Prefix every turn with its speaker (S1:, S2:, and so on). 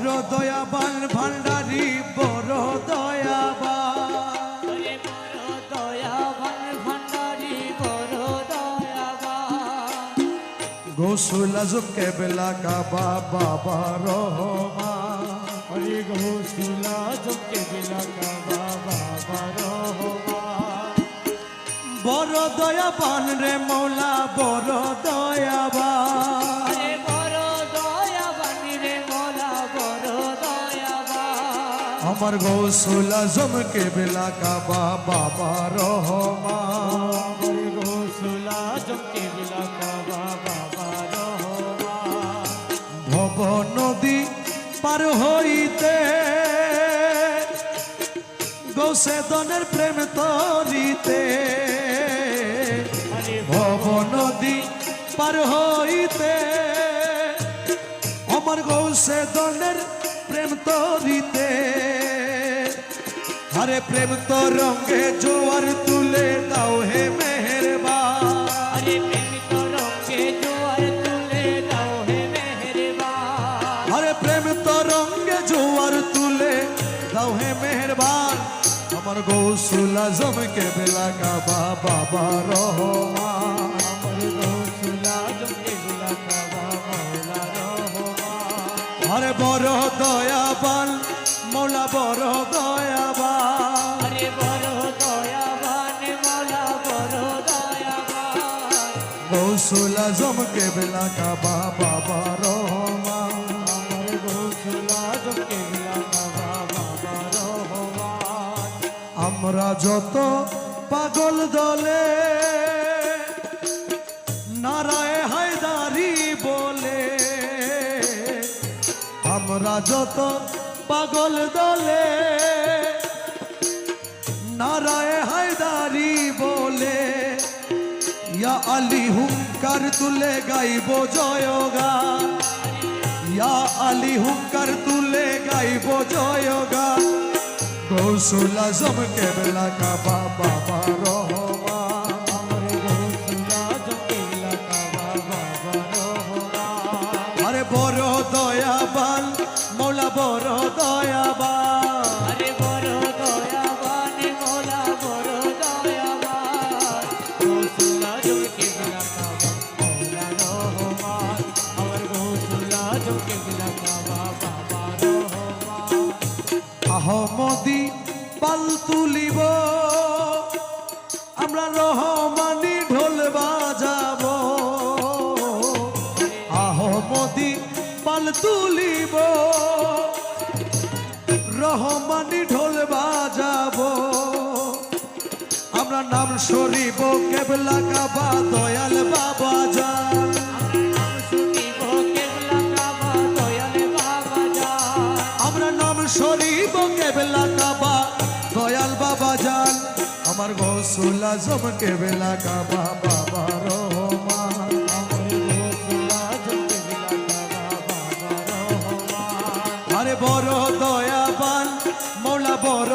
S1: বড় দয়াবান ভান্ডারি বড় দয়াবান,
S2: বড় দয়াবান ভান্ডারি বড় দয়াবান।
S1: গৌসুল আজম কেবলা কাবা বাবা রহমান,
S2: গৌসুল আজম কেবলা কাবা বাবা রহমান।
S1: বড় দয়াবান রে মৌলা বড় দয়াবান,
S2: বড় দয়াবান রে মৌলা বড় দয়াবান।
S1: আমার গৌসুল আজম কেবলা কাবা বাবা রহমান,
S2: গৌসুল আজম কেবলা কাবা বাবা রহমান।
S1: ভব নদী পার হইতে গৌসেদনের প্রেম তরিতে, ভব নদী পার হইতে আমার গৌসেদনের প্রেম তরিতে। আরে প্রেম তো রঙে জোয়ার তুলে দাও হে মেহেরবান,
S2: আরে প্রেম তো রঙে জোয়ার তুলে দাও হে মেহেরবান।
S1: আরে প্রেম তো রঙে জোয়ার তুলে দাও হে মেহেরবান। আমার গৌসুল আজম কেবলা কাবা বাবা রহমান,
S2: আমার গৌসুল আজম কেবলা কাবা মৌলা রহমান।
S1: আরে বড় দয়াবান মৌলা বড় দয়াবান,
S2: আরে বড় দয়াবান মৌলা বড় দয়াবান।
S1: গৌসুল আজম কেবলা কাবা বাবা রহমান,
S2: আমার গৌসুল আজম কেবলা কাবা বাবা রহমান।
S1: আমরা যত পাগল দলে নারায় হায়দারি বলে, আমরা যত পাগল দলে নারায় হায়দারি বলে, ইয়া আলী হুঙ্কার তুলে গাইব জয়গান, ইয়া আলী হুঙ্কার তুলে গাইব জয়গান। গৌসুল আজম কেবলা কাবা বাবা রহমান,
S2: আমার গৌসুল আজম কেবলা কাবা বাবা রহমান।
S1: আরে বড় দয়াবান মৌলা বড় দয়াবান,
S2: আরে বড় দয়াবান মৌলা বড় দয়াবান। গৌসুল আজম কেবলা কাবা মৌলা রহমান। আমার গৌসুল আজম কেবলা কাবা বাবা রহমান।
S1: আহমদি পাল তুলিব আমরা রহমানি ঢোল বাজাব, আহমদি পাল তুলিব রহমানি ঢোল বাজাব। আমরা নাম শরীব কেবলা কাবা দয়াল বাবা যান,
S2: নাম শুনিব কেবলা কাবা দয়াল বাবা যান।
S1: আমরা নাম শরীব কেবলা কাবা দয়াল বাবা যান। আমার গৌসুল আজম কেবলা কাবা বাবা রহমান,
S2: আমার গৌসুল আজম কেবলা কাবা বাবা রহমান।
S1: আরে বড় দয়াবান মৌলা বড়